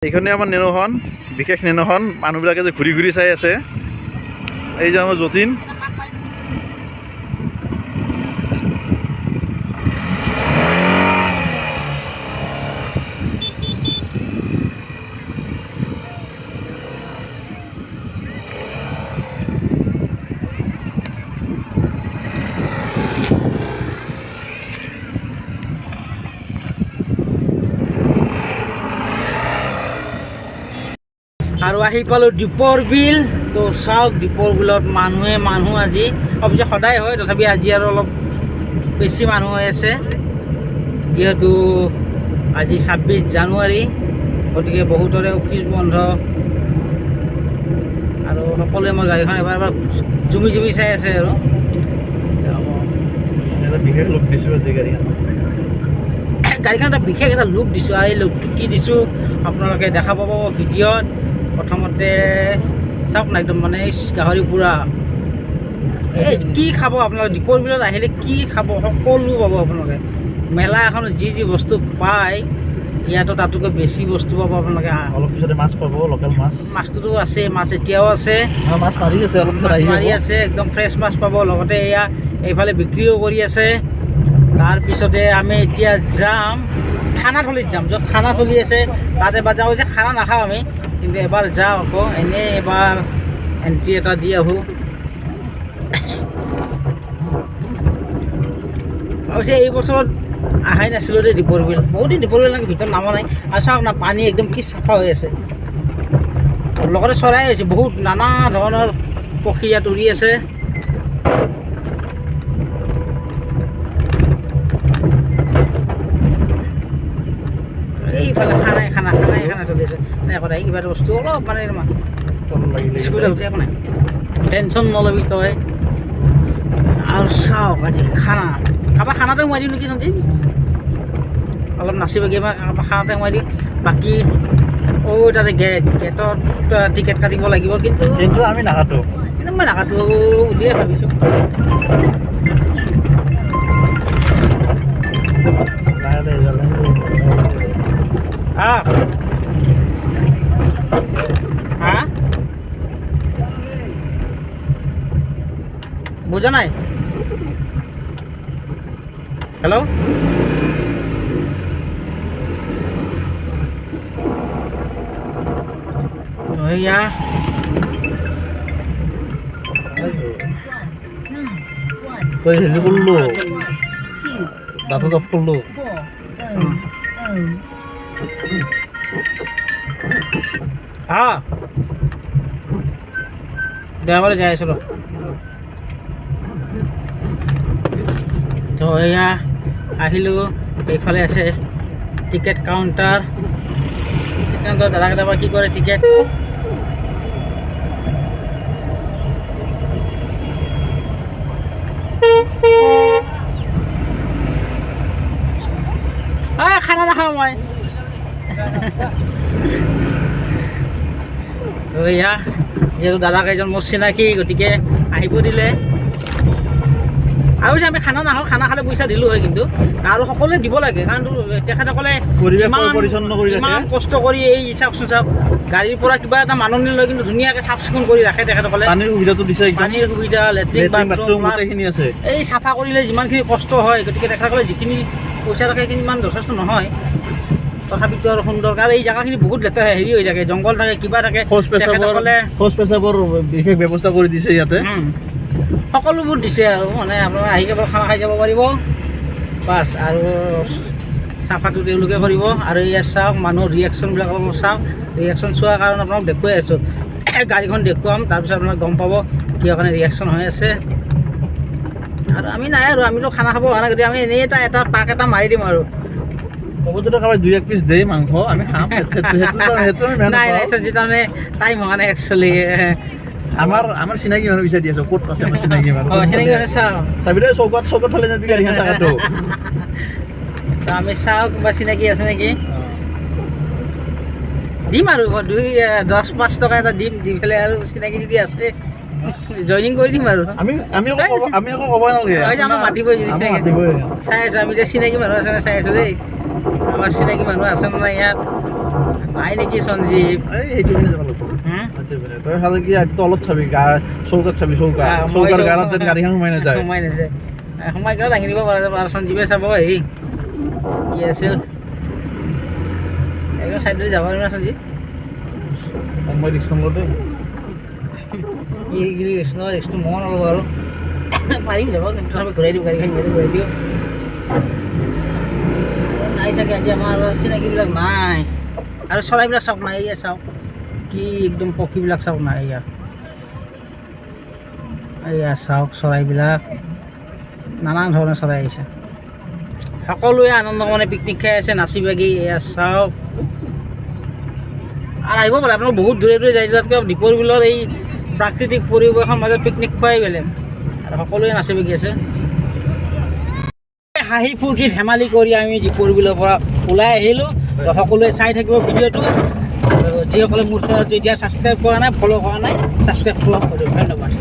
এইখনে আমাৰ নেনোখন বিশেষ নেনোখন মানুহবিলাকে যে ঘূৰি ঘূৰি চাই আছে এই যে আমাৰ যতীন আৰু আহি পালোঁ দীপৰ বিল। তো চাওক দীপৰ বিলত মানুহ আজি অৱশ্যে সদায় হয়, তথাপি আজি আৰু অলপ বেছি মানুহ হৈ আছে যিহেতু আজি 26 জানুৱাৰী, গতিকে বহুতৰে অফিচ বন্ধ আৰু সকলোৱে মই গাড়ীখন এবাৰ জুমি চাই আছে আৰু বিশেষ লোক দিছোঁ আজি গাড়ীখন এটা বিশেষ এটা লুক দিছোঁ। আৰু এই লুকটো কি দিছোঁ আপোনালোকে দেখা পাব ভিডিঅ'ত। প্ৰথমতে চাওক না, একদম মানে গাহৰি পুৰা এই কি খাব আপোনালোকে দীপৰ বিলত আহিলে, কি খাব সকলো পাব আপোনালোকে। মেলা এখনত যি যি বস্তু পায় ইয়াতো তাতোকৈ বেছি বস্তু পাব আপোনালোকে। অলপ পিছতে মাছ পাব, লোকেল মাছ। মাছটোতো আছে, মাছ এতিয়াও আছে, মাছ মাৰি আছে, অলপ পিছত মাৰি আছে, একদম ফ্ৰেছ মাছ পাব। লগতে এয়া এইফালে বিক্ৰীও কৰি আছে। তাৰপিছতে আমি এতিয়া যাম খানাথলীত যাম, য'ত খানা চলি আছে তাত এবাৰ যাওঁ। যে খানা নাখাওঁ আমি, কিন্তু এবাৰ যাওঁ আকৌ এনেই এবাৰ এণ্ট্ৰি এটা দি আহোঁ। অৱশ্যে এই বছৰত অহাই নাছিলোঁ দেই দীপৰ বিল, বহুত দিন দীপৰ বিল ভিতৰত নামা নাই। আৰু চাওক না, পানী একদম কি চাফা হৈ আছে, লগতে চৰাই হৈছে বহুত, নানা ধৰণৰ পক্ষী ইয়াত উৰি আছে। এইফালে খানা চলি আছে। একো নাই, কিবা এটা বস্তু অলপ মানে স্কুলত উঠি একো নাই, টেনশ্যন নলবি তই। আৰু চাওক আজি খানাতে সোমাই দিওঁ নেকি সঞ্জীৱ, অলপ নাচিব কিবা খানাতে সোমাই দিওঁ। বাকী তাতে গেটত টিকেট কাটিব লাগিব, কিন্তু আমি নাকাটো, মই নাকাটো বুলিয়ে ভাবিছোঁ। বুজা নাই? হেল্ল', এয়া তই হেৰি কৰিলো দাঁতত অফ কৰিলো। দেওবাৰে যাই আছোঁ। তো এয়া আহিলোঁ, এইফালে আছে টিকেট কাউণ্টাৰ। দাদা কেতিয়াবা কি কৰে, টিকেট খানা নাখাওঁ মই। তো এয়া যিহেতু দাদাকেইজন মোৰ চিনাকি, গতিকে আহিব দিলে। আৰু যে আমি খানা নাখাওঁ, খানা খালে পইচা দিলোঁ হয়, কিন্তু আৰু সকলোৱে দিব লাগে, কাৰণ তেখেতসকলে ইমান কষ্ট কৰি এই চাওকচোন, চাওক গাড়ীৰ পৰা কিবা এটা মানুহ নিলৈ কিন্তু ধুনীয়াকৈ চাফ চিকুণ কৰি ৰাখে তেখেতসকলে। পানীৰ সুবিধাটো দিছে, পানীৰ সুবিধা, লেট্ৰিন বাথৰুম আছে। এই চাফা কৰিলে যিমানখিনি কষ্ট হয়, গতিকে তেখেতসকলে যিখিনি পইচা থাকে সেইখিনি ইমান যথেষ্ট নহয়, তথাপিতো আৰু সুন্দৰ। কাৰণ এই জেগাখিনি বহুত লেতেৰা হেৰি হৈ থাকে, জংঘল থাকে, কিবা থাকে। শৌচ পেচাবৰ বিশেষ ব্যৱস্থা কৰি দিছে ইয়াতে, সকলোবোৰ দিছে আৰু মানে আপোনালোকে আহি কেৱল খানা খাই যাব পাৰিব বাছ। আৰু চাফাটো তেওঁলোকে কৰিব। আৰু ইয়াত চাওক মানুহৰ ৰিয়েকশ্যনবিলাক অলপ চাওক, ৰিয়েকশ্যন চোৱাৰ কাৰণে আপোনাক দেখুৱাই আছোঁ। গাড়ীখন দেখুৱাম, তাৰপিছত আপোনাক গম পাব কিহৰ কাৰণে ৰিয়েকশ্যন হৈ আছে। আৰু আমি নাই, আৰু আমিতো খানা খাব হোৱা নাই, গতিকে আমি এনেই এটা পাক এটা মাৰি দিম আৰু ক'বতো কাৰোবাৰ 2-1 পিচ দেই মাংস আমি খাম। নাই সঞ্জিত, তাৰমানে টাইম হোৱা নাই একচুৱেলি। আমাৰ চিনাকি মানুহ বিচাৰি দি আছো, ক'ত আছে আমাৰ চিনাকি মানুহ? চিনাকি মানুহ চাওঁ, চাবি দেই, চৌকত ফালে যাবি গাড়ীখন থাকাটো। আমি চাওঁ কোনোবা চিনাকি আছে নেকি, দিম আৰু 10-5 টকা এটা দিম, দি পেলাই আৰু চিনাকি যদি আছে জইনিং কৰি দিম আৰু আমি আকৌ ক'ব নালাগে, আমাক মাতিবই চাই আছোঁ। আমি যে চিনাকি মানুহ আছে নে চাই আছোঁ দেই, আমাৰ চিনাকি মানুহ আছে নে নাই ইয়াত। নাই নেকি সঞ্জীৱ এই সেইটো পিনে যাব লাগিব হুম? সেইটো পিনে তই খালি কি তলত চাবি চৌকাত চাবি চৌকা মই চৌকাৰ চৌকা- গাড়ীত যেন গাড়ীখন সোমাই নাযায় সোমাই নাযায় সোমাই গ'লে দাঙি দিব পৰা সঞ্জীৱে চাব হেৰি কি আছিল একদম চাইডলৈ যাব পাৰিম না সঞ্জীৱ মই ৰিক্সনতে এই ৰিক্সটো মন নল'ব আৰু পাৰিম যাব কিন্তু আমি ঘূৰাই দিওঁ গাড়ীখন ঘূৰাই দিওঁ নাই চাগে আজি আমাৰ চিনাকিবিলাক নাই আৰু চৰাইবিলাক চাওক নাই এয়া চাওক কি একদম পক্ষীবিলাক চাওক নাই এয়া চাওক চৰাইবিলাক নানান ধৰণৰ চৰাই আহিছে সকলোৱে আনন্দ মানে পিকনিক খাই আছে নাচি বাগি এয়া চাওক আৰু আহিব পাৰে আপোনালোক বহুত দূৰে দূৰে যায় তাতকৈ দীপৰ বিলৰ এই প্ৰাকৃতিক পৰিৱেশৰ মাজত পিকনিক খোৱাই বেলেগ আৰু সকলোৱে নাচি বাগি আছে হাঁহি ফূৰ্তি ধেমালি কৰি আমি দীপৰ বিলৰ পৰা ওলাই আহিলোঁ তো সকলোৱে চাই থাকিব ভিডিঅ'টো আৰু যিসকলে মোৰ চেনেলটো এতিয়া ছাবস্ক্ৰাইব কৰা নাই ফ'ল' কৰা নাই ছাবস্ক্ৰাইব কৰক ধন্যবাদ